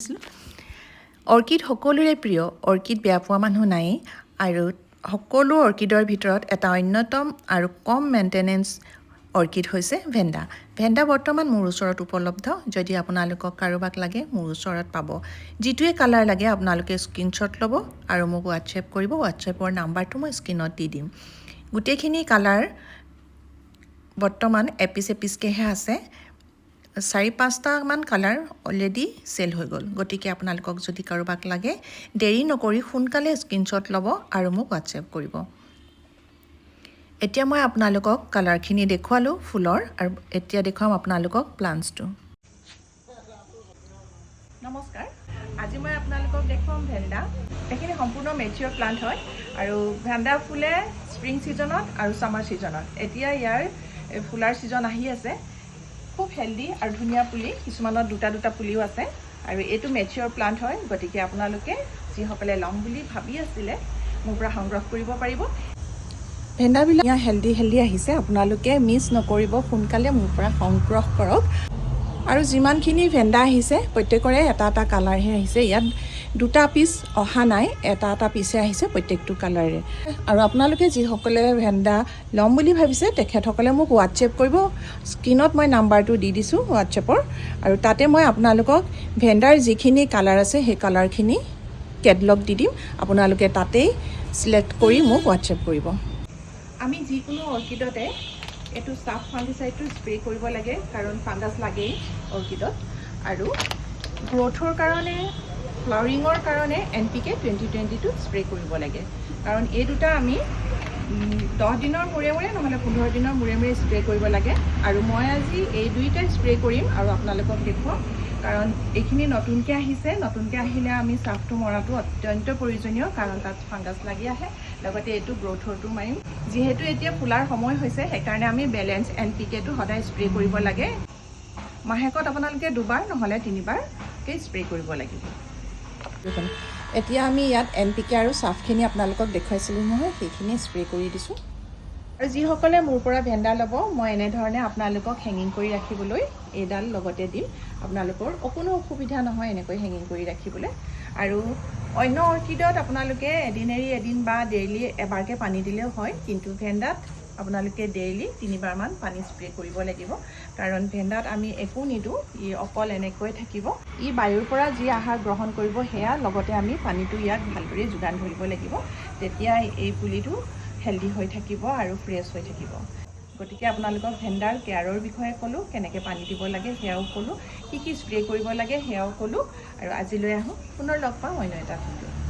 Orchid সকলোৰে প্ৰিয় orchid বেয়া পোৱা মানুহ নাই আৰু সকলো অৰ্কিডৰ ভিতৰত এটা অন্যতম আৰু কম মেইনটেনেন্স অৰ্কিড হৈছে ভেণ্ডা। ভেণ্ডা বৰ্তমান মোৰ ওচৰত উপলব্ধ। যদি আপোনালোকক কাৰোবাক লাগে মোৰ ওচৰত পাব। যিটোৱে কালাৰ লাগে আপোনালোকে স্ক্ৰীনশ্বট ল'ব আৰু মোক হোৱাটছএপ কৰিব। হোৱাটছএপৰ নাম্বাৰটো মই স্ক্ৰীনত দি দিম। গোটেইখিনি কালাৰ বৰ্তমান এপিচকেহে আছে। 4-5টা মান কালাৰ অলৰেডি চেল হৈ গ'ল। গতিকে আপোনালোকক যদি কাৰোবাক লাগে দেৰি নকৰি সোনকালে স্ক্ৰীনশ্বট ল'ব আৰু মোক হোৱাটছএপ কৰিব। এতিয়া মই আপোনালোকক কালাৰখিনি দেখুৱালোঁ ফুলৰ আৰু এতিয়া দেখুৱাম আপোনালোকক প্লান্টছটো। নমস্কাৰ, আজি মই আপোনালোকক দেখুৱাম ভেণ্ডা। এইখিনি সম্পূৰ্ণ মেচিয়ৰ প্লান্ট হয় আৰু ভেণ্ডা ফুলে স্প্ৰিং ছিজনত আৰু ছামাৰ ছিজনত। এতিয়া ইয়াৰ ফুলাৰ ছিজন আহি আছে। খুব হেল্ডি আৰু ধুনীয়া পুলি, কিছুমানত দুটা পুলিও আছে আৰু এইটো মেচিয়ৰ প্লান্ট হয়। গতিকে আপোনালোকে যিসকলে ল'ম বুলি ভাবি আছিলে মোৰ পৰা সংগ্ৰহ কৰিব পাৰিব। ভেণ্ডাবিলাক হেল্ডি আহিছে, আপোনালোকে মিছ নকৰিব, সোনকালে মোৰ পৰা সংগ্ৰহ কৰক। আৰু যিমানখিনি ভেণ্ডা আহিছে প্ৰত্যেকৰে এটা কালাৰহে আহিছে। ইয়াত 2টা পিচ অহা নাই, এটা পিচে আহিছে প্ৰত্যেকটো কালাৰে। আৰু আপোনালোকে যিসকলে ভেণ্ডা ল'ম বুলি ভাবিছে তেখেতসকলে মোক হোৱাটছএপ কৰিব। স্ক্ৰীনত মই নাম্বাৰটো দি দিছোঁ হোৱাটছএপৰ, আৰু তাতে মই আপোনালোকক ভেণ্ডাৰ যিখিনি কালাৰ আছে সেই কালাৰখিনি কেটলগ দি দিম। আপোনালোকে তাতেই চিলেক্ট কৰি মোক হোৱাটছএপ কৰিব। আমি যিকোনো অৰ্কিডতে এইটো চাফ ফাংগিচাইডটো স্প্ৰে কৰিব লাগে, কাৰণ ফাংগাছ লাগেই অৰ্কিডত। আৰু গ্ৰ'থৰ কাৰণে, ফ্লাৱাৰিঙৰ কাৰণে NPK 2020টো স্প্ৰে কৰিব লাগে, কাৰণ এই দুটা আমি 10 দিনৰ মূৰে নহ'লে 15 দিনৰ মূৰে স্প্ৰে কৰিব লাগে। আৰু মই আজি এই দুইটাই স্প্ৰে কৰিম আৰু আপোনালোকক দেখুৱাম, কাৰণ এইখিনি নতুনকৈ আহিছে। নতুনকৈ আহিলে আমি চাফটো মৰাটো অত্যন্ত প্ৰয়োজনীয়, কাৰণ তাত ফাংগাছ লাগি আহে। লগতে এইটো গ্ৰ'থৰটো মাৰিম। যিহেতু এতিয়া ফুলাৰ সময় হৈছে সেইকাৰণে আমি বেলেঞ্চ NPKটো সদায় স্প্ৰে কৰিব লাগে। মাহেকত আপোনালোকে 2বাৰ নহ'লে 3বাৰকৈ স্প্ৰে কৰিব লাগিব। এতিয়া আমি ইয়াত NPK আৰু চাফখিনি আপোনালোকক দেখুৱাইছিলোঁ নহয়, সেইখিনি স্প্ৰে কৰি দিছোঁ। আৰু যিসকলে মোৰ পৰা ভেণ্ডা ল'ব, মই এনেধৰণে আপোনালোকক হেঙিং কৰি ৰাখিবলৈ এইডাল লগতে দিম। আপোনালোকৰ কোনো অসুবিধা নহয় এনেকৈ হেঙিং কৰি ৰাখিবলৈ। আৰু অন্য অৰ্কিডত আপোনালোকে এদিন এৰি এদিন বা ডেইলি এবাৰকৈ পানী দিলেও হয়, কিন্তু ভেণ্ডাত আপোনালোকে ডেইলি 3বাৰমান পানী স্প্ৰে কৰিব লাগিব, কাৰণ ভেণ্ডাত আমি একো নিদিওঁ, ই অকল এনেকৈ থাকিব। ই বায়ুৰ পৰা যি আহাৰ গ্ৰহণ কৰিব সেয়া, লগতে আমি পানীটো ইয়াক ভালদৰে যোগান ধৰিব লাগিব। তেতিয়া এই পুলিটো হেল্ডি হৈ থাকিব আৰু ফ্ৰেছ হৈ থাকিব। গতিকে আপোনালোকক ভেণ্ডাৰ কেয়াৰৰ বিষয়ে ক'লোঁ, কেনেকৈ পানী দিব লাগে সেয়াও ক'লোঁ, কি স্প্ৰে কৰিব লাগে সেয়াও ক'লোঁ। আৰু আজিলৈ আহোঁ, পুনৰ লগ পাম অন্য এটা ভিডিঅ'।